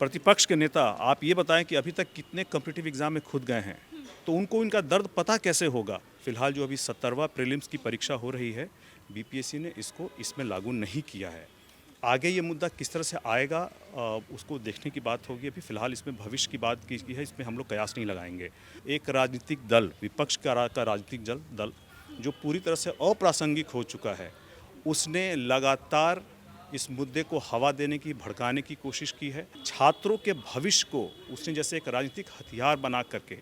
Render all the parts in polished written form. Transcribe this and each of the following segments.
प्रतिपक्ष के नेता आप ये बताएं कि अभी तक कितने कॉम्पिटिटिव एग्जाम में खुद गए हैं, तो उनको इनका दर्द पता कैसे होगा। फिलहाल जो अभी 70वां प्रीलिम्स की परीक्षा हो रही है, बीपीएससी ने इसको इसमें लागू नहीं किया है। आगे ये मुद्दा किस तरह से आएगा उसको देखने की बात होगी। अभी फिलहाल इसमें भविष्य की बात की है, इसमें हम लोग कयास नहीं लगाएंगे। एक राजनीतिक दल, विपक्ष का राजनीतिक दल जो पूरी तरह से अप्रासंगिक हो चुका है, उसने लगातार इस मुद्दे को हवा देने की, भड़काने की कोशिश की है। छात्रों के भविष्य को उसने जैसे एक राजनीतिक हथियार बना करके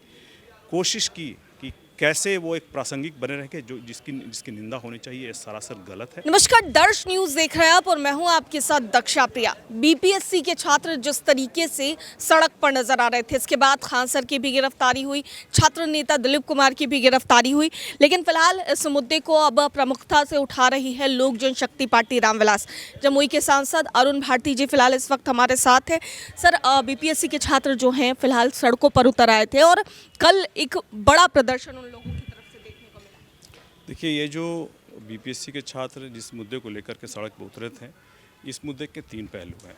कोशिश की कि कैसे वो एक प्रासंगिक बने रहे, जो जिसकी निंदा होनी चाहिए, ये सरासर गलत है। नमस्कार, दर्श न्यूज देख रहे हैं आप और मैं हूं आपके साथ दक्षा प्रिया। बीपीएससी के छात्र जिस तरीके से सड़क पर नजर आ रहे थे, इसके बाद खान सर की भी गिरफ्तारी हुई, छात्र नेता दिलीप कुमार की भी गिरफ्तारी हुई, लेकिन फिलहाल इस मुद्दे को अब प्रमुखता से उठा रही है लोक जनशक्ति पार्टी रामविलास। जमुई के सांसद अरुण भारती जी फिलहाल इस वक्त हमारे साथ है। सर, बीपीएससी के छात्र जो हैं फिलहाल सड़कों पर उतर आए थे और कल एक बड़ा प्रदर्शन उन लोगों की तरफ से देखने को मिला। देखिए, ये जो बीपीएससी के छात्र जिस मुद्दे को लेकर के सड़क पर उतरे थे, इस मुद्दे के 3 पहलू हैं।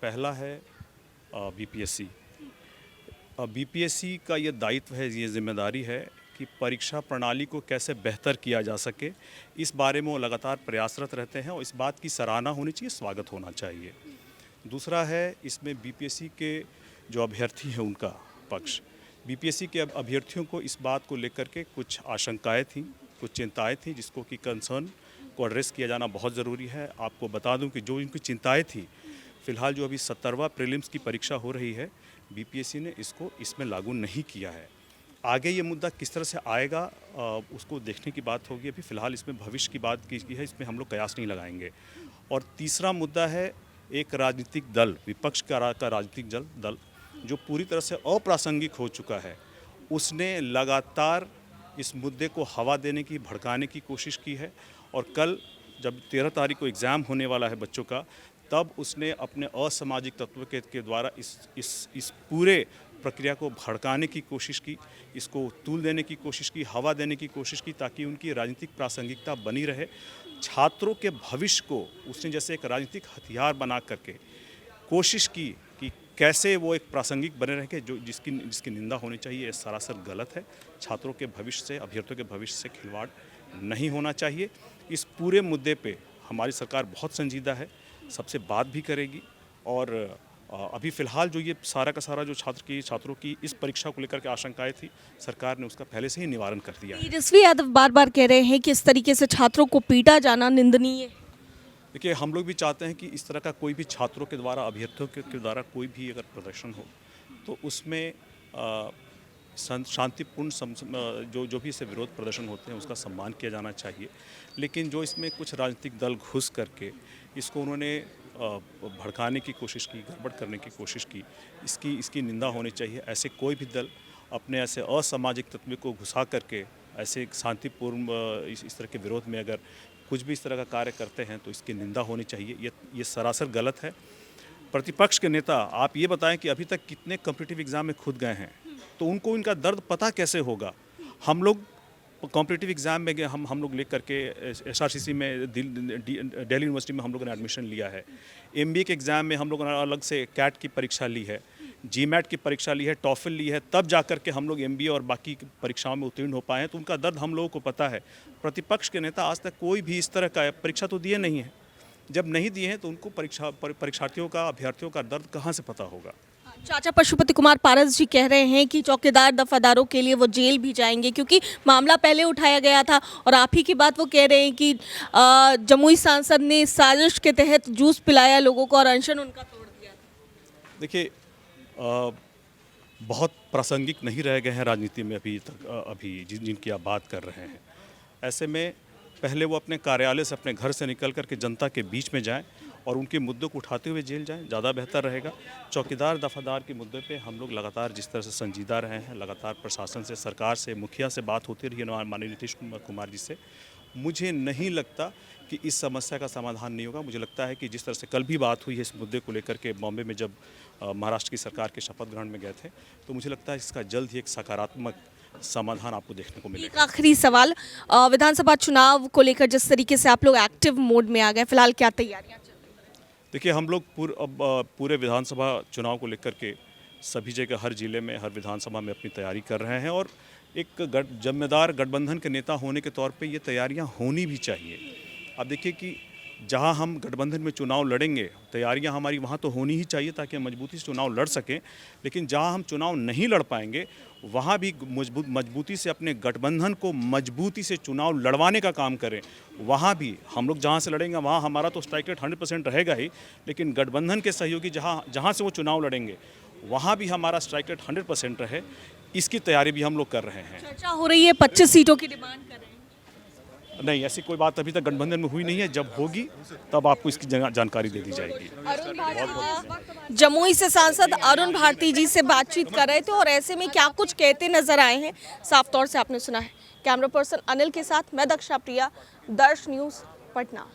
पहला है बीपीएससी। बीपीएससी का ये दायित्व है, ये जिम्मेदारी है कि परीक्षा प्रणाली को कैसे बेहतर किया जा सके, इस बारे में वो लगातार प्रयासरत रहते हैं और इस बात की सराहना होनी चाहिए, स्वागत होना चाहिए। दूसरा है, इसमें बीपीएससी के जो अभ्यर्थी हैं उनका पक्ष, बीपीएससी के अभ्यर्थियों को इस बात को लेकर के कुछ आशंकाएं थीं, कुछ चिंताएं थीं, जिसको कि कंसर्न को एड्रेस किया जाना बहुत ज़रूरी है। आपको बता दूं कि जो इनकी चिंताएं थी, फिलहाल जो अभी 70वां प्रीलिम्स की परीक्षा हो रही है, बीपीएससी ने इसको इसमें लागू नहीं किया है। आगे ये मुद्दा किस तरह से आएगा उसको देखने की बात होगी। अभी फ़िलहाल इसमें भविष्य की बात की है, इसमें हम लोग कयास नहीं लगाएंगे। और तीसरा मुद्दा है एक राजनीतिक दल, विपक्ष का राजनीतिक दल जो पूरी तरह से अप्रासंगिक हो चुका है, उसने लगातार इस मुद्दे को हवा देने की, भड़काने की कोशिश की है। और कल जब 13 तारीख को एग्ज़ाम होने वाला है बच्चों का, तब उसने अपने असामाजिक तत्व के द्वारा इस पूरे प्रक्रिया को भड़काने की कोशिश की, इसको तूल देने की कोशिश की, हवा देने की कोशिश की, ताकि उनकी राजनीतिक प्रासंगिकता बनी रहे। छात्रों के भविष्य को उसने जैसे एक राजनीतिक हथियार बना करके कोशिश की कि कैसे वो एक प्रासंगिक बने रहे, जो जिसकी निंदा होनी चाहिए, ये सरासर गलत है। छात्रों के भविष्य से, अभ्यर्थियों के भविष्य से खिलवाड़ नहीं होना चाहिए। इस पूरे मुद्दे पे हमारी सरकार बहुत संजीदा है, सबसे बात भी करेगी। और अभी फ़िलहाल जो ये सारा का सारा जो छात्रों की इस परीक्षा को लेकर के आशंकाएं थी, सरकार ने उसका पहले से ही निवारण कर दिया है। तेजस्वी यादव बार बार कह रहे हैं कि इस तरीके से छात्रों को पीटा जाना निंदनीय है। देखिए, हम लोग भी चाहते हैं कि इस तरह का कोई भी छात्रों के द्वारा, अभ्यर्थियों के द्वारा कोई भी अगर प्रदर्शन हो, तो उसमें शांतिपूर्ण जो भी इससे विरोध प्रदर्शन होते हैं, उसका सम्मान किया जाना चाहिए। लेकिन जो इसमें कुछ राजनीतिक दल घुस करके इसको उन्होंने भड़काने की कोशिश की, गड़बड़ करने की कोशिश की, इसकी निंदा होनी चाहिए। ऐसे कोई भी दल अपने ऐसे असामाजिक तत्व को घुसा करके ऐसे शांतिपूर्ण इस तरह के विरोध में अगर कुछ भी इस तरह का कार्य करते हैं, तो इसकी निंदा होनी चाहिए। ये सरासर गलत है। प्रतिपक्ष के नेता आप ये बताएं कि अभी तक कितने कॉम्पिटिटिव एग्जाम में खुद गए हैं, तो उनको इनका दर्द पता कैसे होगा। हम लोग कॉम्पिटिटिव एग्ज़ाम में गए, हम लोग लेकर के एसआरसीसी में दिल्ली यूनिवर्सिटी में हम लोगों ने एडमिशन लिया है। एमबीए के एग्ज़ाम में हम लोगों ने अलग से कैट की परीक्षा ली है, जीमैट की परीक्षा ली है, टॉफल ली है, तब जा कर के हम लोग एमबीए और बाकी परीक्षाओं में उत्तीर्ण हो पाए हैं। तो उनका दर्द हम लोगों को पता है। प्रतिपक्ष के नेता आज तक कोई भी इस तरह का परीक्षा तो दिए नहीं है। जब नहीं दिए हैं तो उनको परीक्षार्थियों का, अभ्यर्थियों का दर्द कहाँ से पता होगा। चाचा पशुपति कुमार पारस जी कह रहे हैं कि चौकीदार दफादारों के लिए वो जेल भी जाएंगे, क्योंकि मामला पहले उठाया गया था। और आप ही की बात वो कह रहे हैं कि जमुई सांसद ने साजिश के तहत जूस पिलाया लोगों को और अनशन उनका तोड़ दिया था। देखिए, बहुत प्रासंगिक नहीं रह गए हैं राजनीति में अभी जिनकी आप बात कर रहे हैं। ऐसे में पहले वो अपने कार्यालय से, अपने घर से निकल कर के जनता के बीच में जाएं और उनके मुद्दों को उठाते हुए जेल जाएं, ज़्यादा बेहतर रहेगा। चौकीदार दफादार के मुद्दे पे हम लोग लगातार जिस तरह से संजीदा रहे हैं, लगातार प्रशासन से, सरकार से, मुखिया से बात होती रही है, माननीय नीतीश कुमार जी से। मुझे नहीं लगता कि इस समस्या का समाधान नहीं होगा। मुझे लगता है कि जिस तरह से कल भी बात हुई है इस मुद्दे को लेकर के बॉम्बे में, जब महाराष्ट्र की सरकार के शपथ ग्रहण में गए थे, तो मुझे लगता है इसका जल्द ही एक सकारात्मक समाधान आपको देखने को मिलेगा। एक आखिरी सवाल, विधानसभा चुनाव को लेकर जिस तरीके से आप लोग एक्टिव मोड में आ गए, फिलहाल क्या तैयारियां चल रही हैं? देखिए, हम लोग पूरे विधानसभा चुनाव को लेकर के सभी जगह, हर जिले में, हर विधानसभा में अपनी तैयारी कर रहे हैं और एक जिम्मेदार गठबंधन के नेता होने के तौर पे ये तैयारियां होनी भी चाहिए। अब देखिए कि जहां हम गठबंधन में चुनाव लड़ेंगे, तैयारियां हमारी वहां तो होनी ही चाहिए ताकि हम मजबूती से चुनाव लड़ सकें, लेकिन जहां हम चुनाव नहीं लड़ पाएंगे वहां भी मजबूती से अपने गठबंधन को मजबूती से चुनाव लड़वाने का काम करें। वहां भी हम लोग जहां से लड़ेंगे वहां हमारा तो स्ट्राइक रेट 100% रहेगा ही, लेकिन गठबंधन के सहयोगी जहां से वो चुनाव लड़ेंगे वहाँ भी हमारा स्ट्राइक रेट 100% रहे, इसकी तैयारी भी हम लोग कर रहे हैं। चर्चा हो रही है 25 सीटों की डिमांड कर रहे हैं। नहीं, ऐसी कोई बात अभी तक गठबंधन में हुई नहीं है। जब होगी तब आपको इसकी जानकारी दे दी जाएगी। अरुण भारती, जमुई से सांसद अरुण भारती जी से बातचीत कर रहे थे और ऐसे में क्या कुछ कहते नजर आए हैं, साफ तौर से आपने सुना है। कैमरा पर्सन अनिल के साथ मैं दक्षा प्रिया, दर्श न्यूज़, पटना।